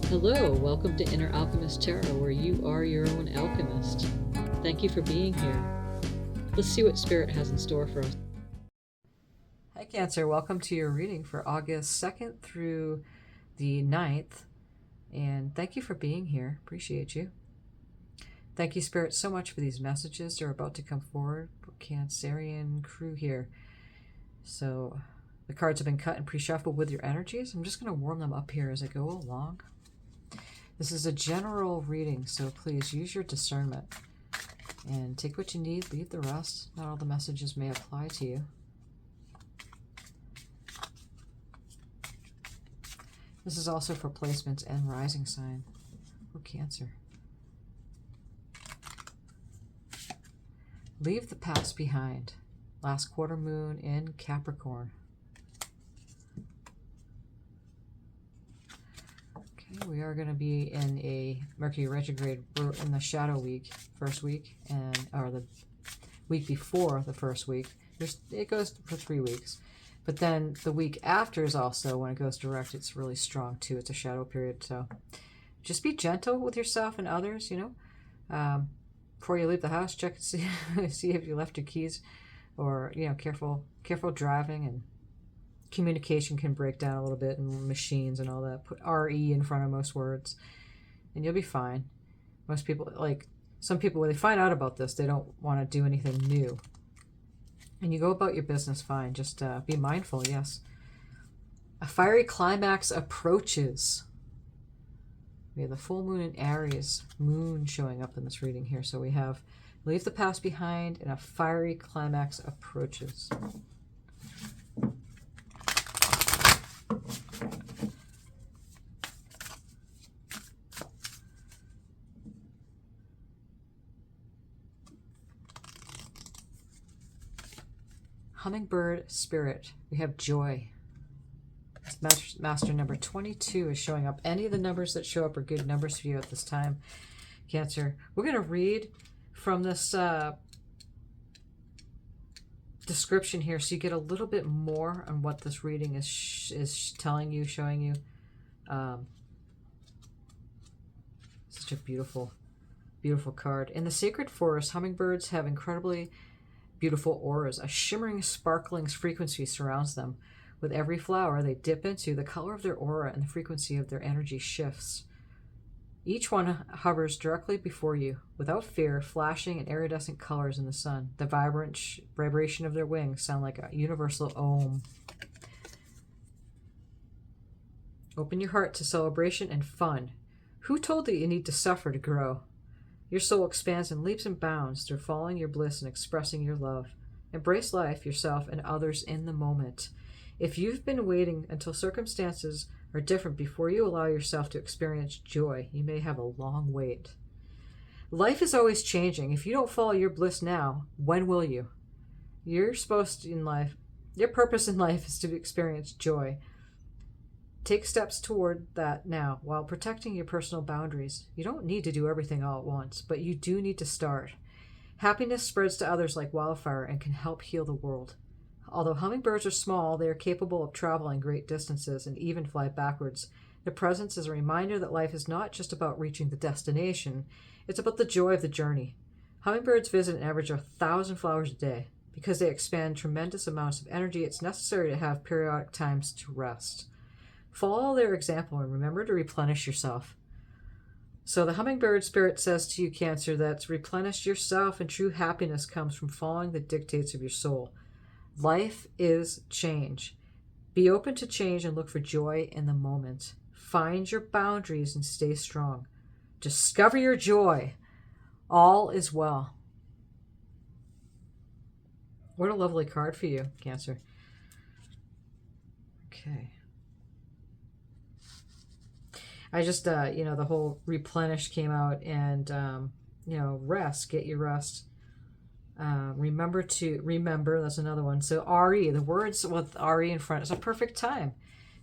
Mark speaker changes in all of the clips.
Speaker 1: Hello, welcome to Inner Alchemist Tarot, where you are your own alchemist. Thank you for being here. Let's see what Spirit has in store for us. Hi Cancer, welcome to your reading for August 2nd through the 9th. And thank you for being here. Appreciate you. Thank you, Spirit, so much for these messages. They're about to come forward. Cancerian crew here. So the cards have been cut and pre-shuffled with your energies. I'm just going to warm them up here as I go along. This is a general reading, so please use your discernment and take what you need, leave the rest. Not all the messages may apply to you. This is also for placements and rising sign for Cancer. Leave the past behind. Last quarter moon in Capricorn. We are going to be in a Mercury retrograde. We're in the shadow week, first week, or the week before the first week. It goes for 3 weeks. But then the week after is also, when it goes direct, it's really strong too. It's a shadow period. So just be gentle with yourself and others, before you leave the house, check and see if you left your keys, or, careful driving, and communication can break down a little bit, and machines and all that. Put RE in front of most words and you'll be fine. Most people, some people, when they find out about this, they don't want to do anything new. And you go about your business fine. Just be mindful, yes. A fiery climax approaches. We have the full moon in Aries, moon showing up in this reading here. So we have leave the past behind and a fiery climax approaches. Hummingbird Spirit, we have joy. Master number 22 is showing up. Any of the numbers that show up are good numbers for you at this time, Cancer. We're going to read from this description here so you get a little bit more on what this reading is telling you, showing you. Such a beautiful, beautiful card. In the sacred forest, hummingbirds have incredibly beautiful auras. A shimmering, sparkling frequency surrounds them. With every flower they dip into, the color of their aura and the frequency of their energy shifts. Each one hovers directly before you, without fear, flashing in iridescent colors in the sun. The vibrant vibration of their wings sound like a universal Om. Open your heart to celebration and fun. Who told you you need to suffer to grow? Your soul expands in leaps and bounds through following your bliss and expressing your love. Embrace life, yourself, and others in the moment. If you've been waiting until circumstances are different before you allow yourself to experience joy, you may have a long wait. Life is always changing. If you don't follow your bliss now, when will you? Your purpose in life is to experience joy. Take steps toward that now while protecting your personal boundaries. You don't need to do everything all at once, but you do need to start. Happiness spreads to others like wildfire and can help heal the world. Although hummingbirds are small, they are capable of traveling great distances and even fly backwards. Their presence is a reminder that life is not just about reaching the destination, it's about the joy of the journey. Hummingbirds visit an average of 1,000 flowers a day. Because they expend tremendous amounts of energy, it's necessary to have periodic times to rest. Follow their example and remember to replenish yourself. So the hummingbird spirit says to you, Cancer, that replenish yourself, and true happiness comes from following the dictates of your soul. Life is change. Be open to change and look for joy in the moment. Find your boundaries and stay strong. Discover your joy. All is well. What a lovely card for you, Cancer. Okay. I just, the whole replenish came out, and, rest, get your rest. Remember, that's another one. So RE, the words with RE in front, is a perfect time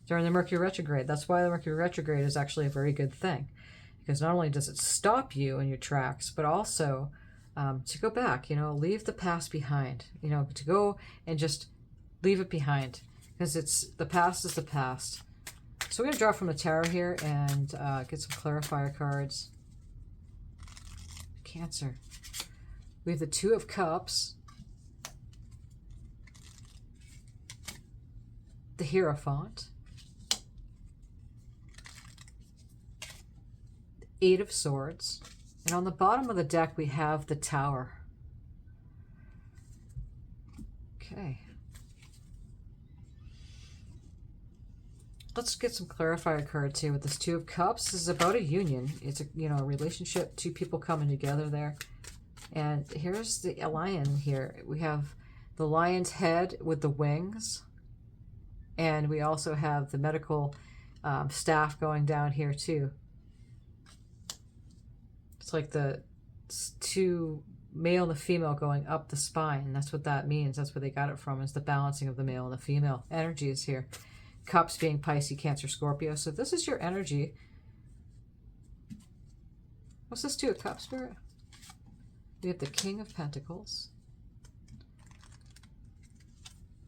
Speaker 1: during the Mercury retrograde. That's why the Mercury retrograde is actually a very good thing, because not only does it stop you in your tracks, but also to go back, leave the past behind, to go and just leave it behind, because the past is the past. So we're going to draw from the tarot here and get some clarifier cards. Cancer. We have the Two of Cups, the Hierophant, the Eight of Swords, and on the bottom of the deck we have the Tower. Okay. Let's get some clarifier cards here with this Two of Cups. This is about a union. It's a, you know, a relationship, two people coming together there. And here's the lion here. We have the lion's head with the wings. And we also have the medical staff going down here too. It's like the two male and the female going up the spine. That's what that means. That's where they got it from, is the balancing of the male and the female energies here. Cups being Pisces, Cancer, Scorpio. So this is your energy. What's this Two of Cups, Spirit? We have the King of Pentacles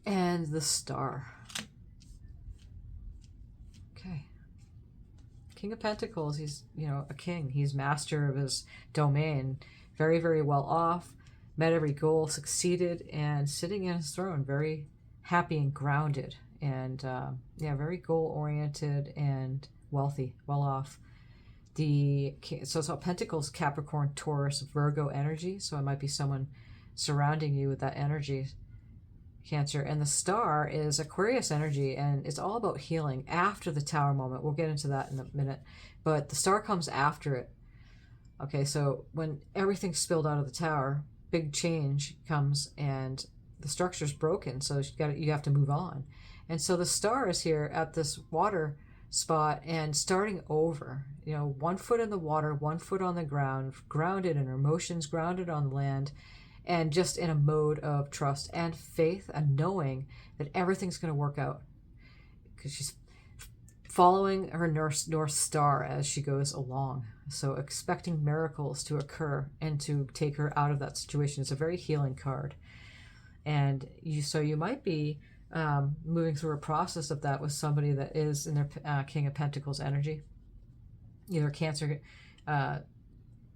Speaker 1: and the Star. Okay. King of Pentacles, he's, you know, a king. He's master of his domain. Very, very well off. Met every goal, succeeded, and sitting in his throne. Very happy and grounded. And yeah, very goal-oriented and wealthy, well off. So it's all Pentacles, Capricorn, Taurus, Virgo energy. So it might be someone surrounding you with that energy, Cancer. And the Star is Aquarius energy, and it's all about healing after the Tower moment. We'll get into that in a minute. But the Star comes after it. Okay, so when everything's spilled out of the Tower, big change comes and the structure's broken. So you have to move on. And so the Star is here at this water spot and starting over, you know, 1 foot in the water, 1 foot on the ground, grounded in her emotions, grounded on land, and just in a mode of trust and faith and knowing that everything's going to work out, because she's following her North Star as she goes along. So expecting miracles to occur and to take her out of that situation. It's a very healing card. And you might be moving through a process of that with somebody that is in their King of Pentacles energy, either Cancer,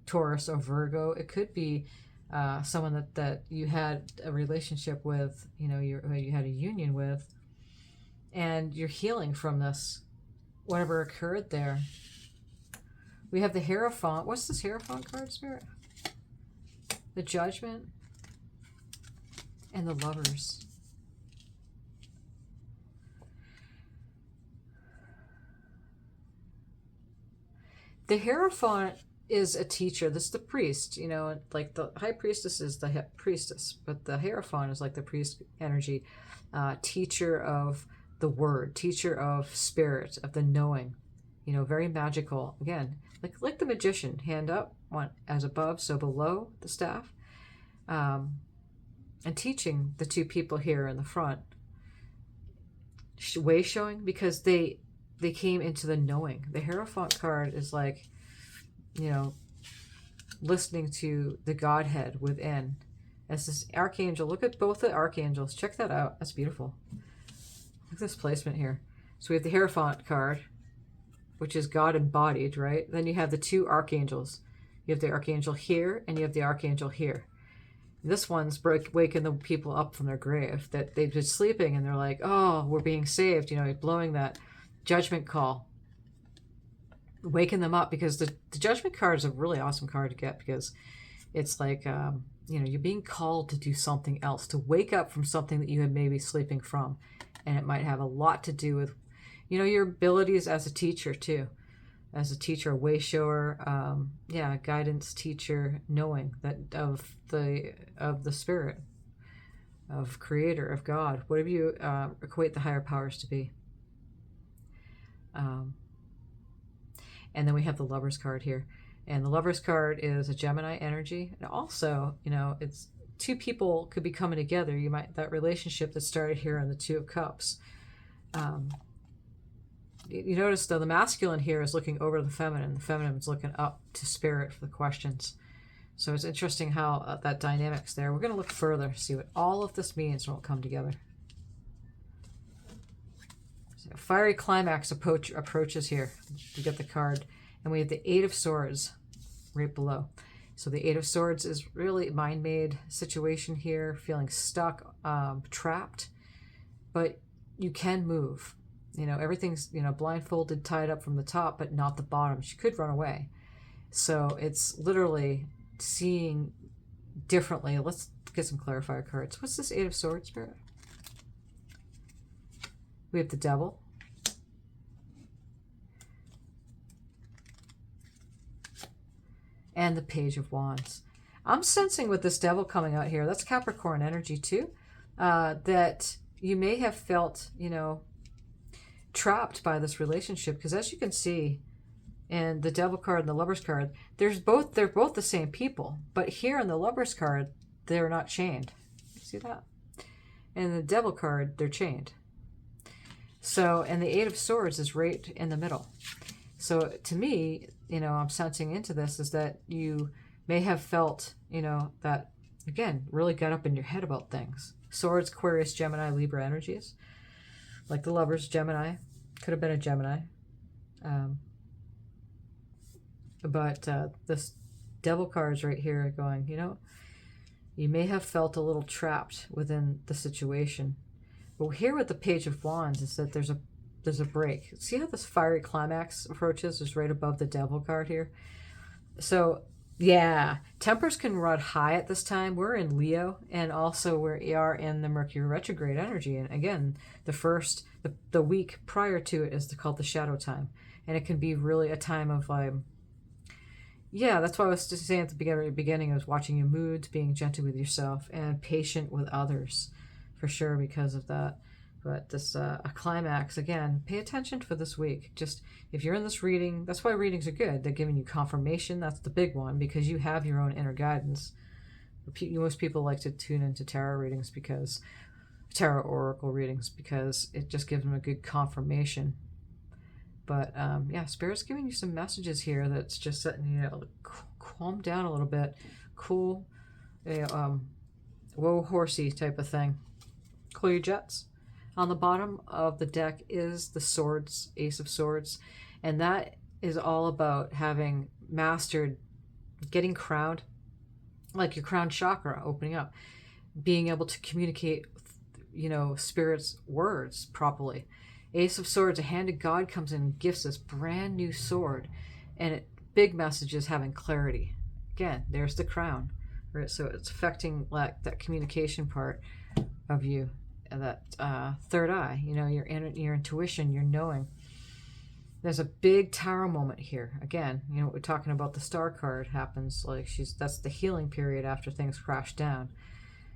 Speaker 1: Taurus, or Virgo. It could be someone that you had a relationship with, you know, you had a union with, and you're healing from this, whatever occurred there. We have the Hierophant. What's this Hierophant card, Spirit? The Judgment and the Lovers. The Hierophant is a teacher. This is the priest, you know, like the High Priestess is the priestess, but the Hierophant is like the priest energy, teacher of the word, teacher of spirit, of the knowing, you know, very magical. Again, like the magician, hand up, one as above, so below the staff, and teaching the two people here in the front, way showing, because they came into the knowing. The Hierophant card is like, you know, listening to the Godhead within. As this archangel, look at both the archangels. Check that out. That's beautiful. Look at this placement here. So we have the Hierophant card, which is God embodied, right? Then you have the two archangels. You have the archangel here, and you have the archangel here. This one's waking the people up from their grave, that they've been sleeping, and they're like, oh, we're being saved, you know, blowing that judgment call, waking them up, because the Judgment card is a really awesome card to get, because it's like, you know, you're being called to do something else, to wake up from something that you had maybe sleeping from. And it might have a lot to do with, you know, your abilities as a teacher too. As a teacher, a way shower, yeah, guidance teacher, knowing that of the spirit, of creator, of God, whatever you equate the higher powers to be. And then we have the Lovers card here. And the Lovers card is a Gemini energy. And also, you know, it's two people could be coming together. You might, that relationship that started here on the Two of Cups. You notice, though, the masculine here is looking over to the feminine. The feminine is looking up to spirit for the questions. So it's interesting how that dynamic's there. We're going to look further, see what all of this means when it'll come together. So Fiery climax approaches here. You get the card. And we have the Eight of Swords right below. So the Eight of Swords is really a mind-made situation here, feeling stuck, trapped, but you can move. You know, everything's, you know, blindfolded, tied up from the top, but not the bottom. She could run away. So it's literally seeing differently. Let's get some clarifier cards. What's this Eight of Swords, Spirit? We have the Devil. And the Page of Wands. I'm sensing with this Devil coming out here, that's Capricorn energy too, that you may have felt, you know, trapped by this relationship, because as you can see in the Devil card and the Lovers card, they're both the same people, but here in the Lovers card they're not chained. See that? And the Devil card, they're chained. So, and the Eight of Swords is right in the middle. So to me, you know, I'm sensing into this is that you may have felt, you know, that, again, really got up in your head about things. Swords, Aquarius, Gemini, Libra energies. Like the Lovers, Gemini. Could have been a Gemini. But this Devil card is right here going, you know, you may have felt a little trapped within the situation. But here with the Page of Wands is that there's a break. See how this fiery climax approaches is right above the Devil card here? So yeah, tempers can run high at this time. We're in Leo, and also we are in the Mercury retrograde energy. And again, the week prior to it is called the shadow time. And it can be really a time of yeah, that's why I was just saying at the beginning, I was watching your moods, being gentle with yourself, and patient with others, for sure, because of that. But this a climax, again, pay attention for this week. Just if you're in this reading, that's why readings are good. They're giving you confirmation. That's the big one, because you have your own inner guidance. Most people like to tune into tarot readings, because tarot oracle readings, because it just gives them a good confirmation. But yeah, Spirit's giving you some messages here that's just setting you to calm down a little bit, cool, whoa horsey type of thing. Cool your jets. On the bottom of the deck is the Swords, Ace of Swords, and that is all about having mastered, getting crowned, like your crown chakra opening up, being able to communicate, you know, Spirit's words properly. Ace of Swords, a hand of God comes in and gifts this brand new sword, and big message is having clarity. Again, there's the crown, right? So it's affecting like that communication part of you. That third eye, you know, your intuition, your knowing. There's a big Tower moment here. Again, you know, what we're talking about, the Star card happens, like that's the healing period after things crash down.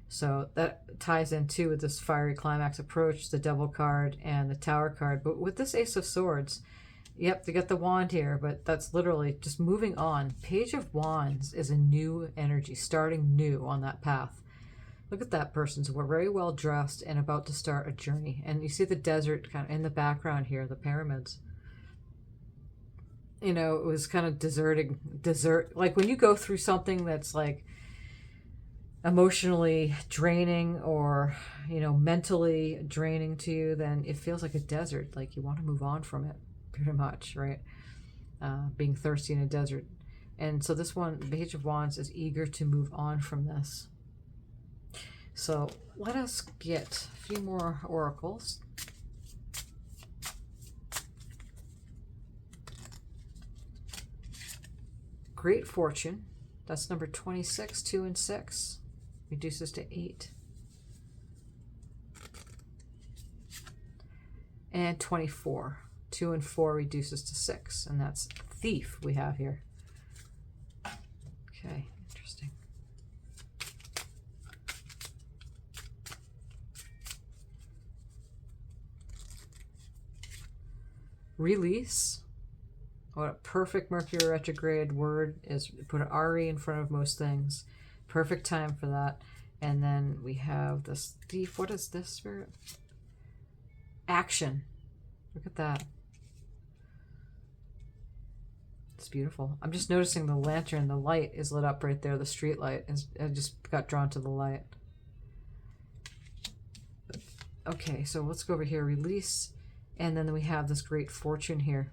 Speaker 1: So that ties in too with this fiery climax approach, the Devil card and the Tower card. But with this Ace of Swords, yep, they got the wand here, but that's literally just moving on. Page of Wands is a new energy, starting new on that path. Look at that person's very well dressed and about to start a journey. And you see the desert kind of in the background here, the pyramids. You know, it was kind of desert. Like when you go through something that's like emotionally draining or, you know, mentally draining to you, then it feels like a desert. Like you want to move on from it, pretty much, right? Being thirsty in a desert. And so this one, Page of Wands, is eager to move on from this. So let us get a few more oracles. Great Fortune, that's number 26, 2 and 6, reduces to 8. And 24, 2 and 4 reduces to 6, and that's Thief we have here. Okay, interesting. Release. What a perfect Mercury retrograde word is. Put an Aries in front of most things. Perfect time for that. And then we have this Thief. What is this, Spirit? Action. Look at that. It's beautiful. I'm just noticing the lantern, the light is lit up right there. The street light. I just got drawn to the light. Okay, so let's go over here. Release And then we have this great fortune here.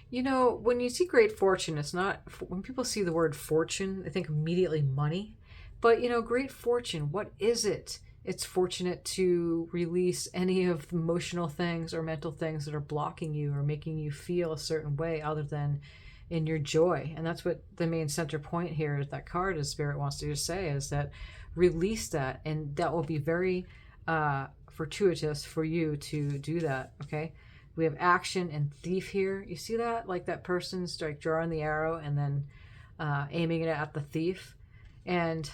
Speaker 1: You know, when you see great fortune, it's not, when people see the word fortune, they think immediately money. But, you know, great fortune, what is it? It's fortunate to release any of the emotional things or mental things that are blocking you or making you feel a certain way other than in your joy. And that's what the main center point here is, that card, as Spirit wants to say, is that release that. And that will be very fortuitous for you to do that, okay? We have action and thief here. You see that? Like that person's like drawing the arrow and then aiming it at the thief. And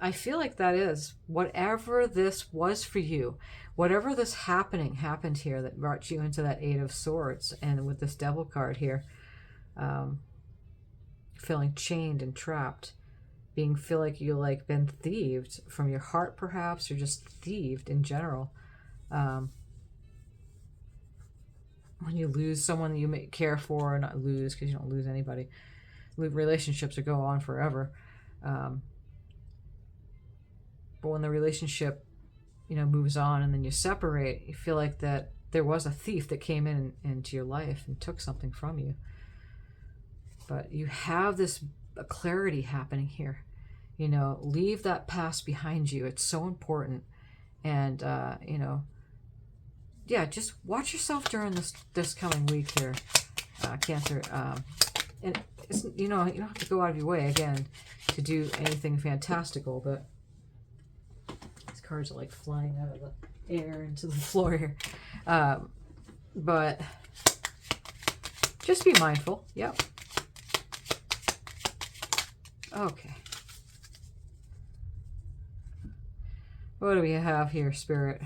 Speaker 1: I feel like that is whatever this was for you, whatever this happened here that brought you into that Eight of Swords, and with this Devil card here, feeling chained and trapped, feel like you like been thieved from your heart perhaps, or just thieved in general. When you lose someone that you may care for, or not lose, because you don't lose anybody. Relationships will go on forever. But when the relationship, you know, moves on and then you separate, you feel like that there was a thief that came into your life and took something from you. But you have this clarity happening here. You know, leave that past behind you. It's so important. And, you know, yeah, just watch yourself during this coming week here, Cancer. And it's, you know, you don't have to go out of your way again to do anything fantastical, but these cards are like flying out of the air into the floor here. But just be mindful. Yep. Okay. What do we have here, Spirit?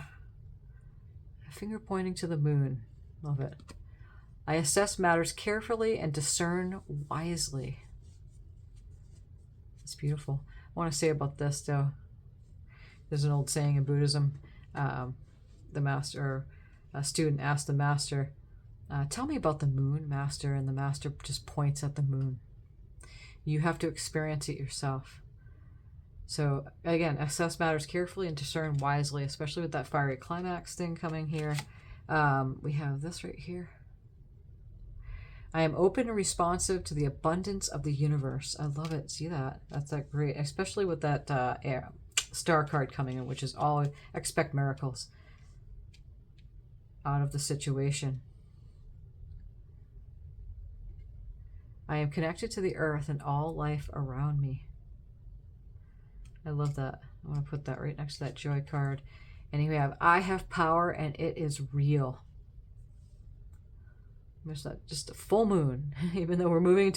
Speaker 1: Finger pointing to the moon. Love it. I assess matters carefully and discern wisely. It's beautiful. I want to say about this, though. There's an old saying in Buddhism. The master, a student asked the master, tell me about the moon, master. And the master just points at the moon. You have to experience it yourself. So again, assess matters carefully and discern wisely, especially with that fiery climax thing coming here. We have this right here. I am open and responsive to the abundance of the universe. I love it. See that? That's that great, especially with that star card coming in, which is all expect miracles out of the situation. I am connected to the earth and all life around me. I love that. I want to put that right next to that joy card. And here we have, I have power and it is real. There's that, just a full moon, even though we're moving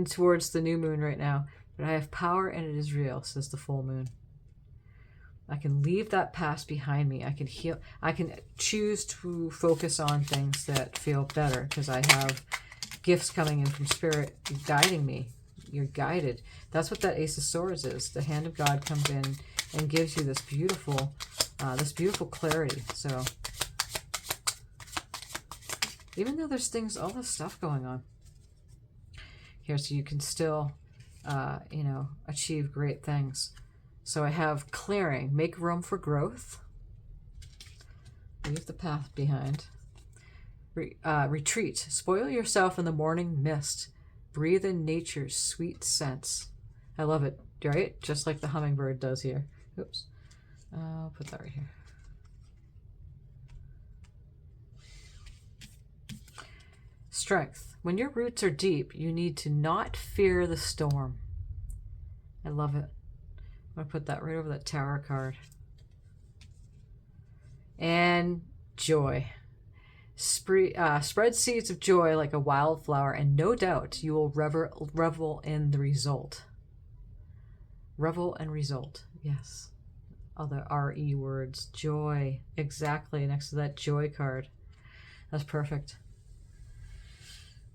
Speaker 1: towards the new moon right now. But I have power and it is real, says the full moon. I can leave that past behind me. I can heal. I can choose to focus on things that feel better because I have gifts coming in from Spirit guiding me. You're guided. That's what that Ace of Swords is. The hand of God comes in and gives you this beautiful clarity. So even though there's all this stuff going on here, so you can still, you know, achieve great things. So I have clearing, make room for growth, leave the path behind, retreat, spoil yourself in the morning mist, breathe in nature's sweet scents. I love it, right? Just like the hummingbird does here. Oops. I'll put that right here. Strength. When your roots are deep, you need to not fear the storm. I love it. I'm going to put that right over that Tower card. And joy. Spread seeds of joy like a wildflower, and no doubt you will revel in the result. Revel and result. Yes. Other RE words. Joy. Exactly. Next to that joy card. That's perfect.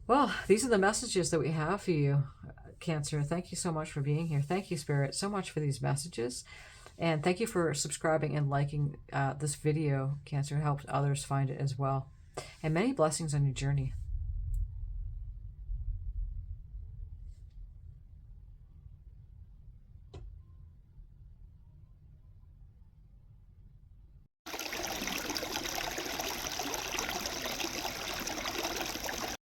Speaker 1: Well, these are the messages that we have for you, Cancer. Thank you so much for being here. Thank you, Spirit, so much for these messages. And thank you for subscribing and liking this video, Cancer. It helps others find it as well. And many blessings on your journey.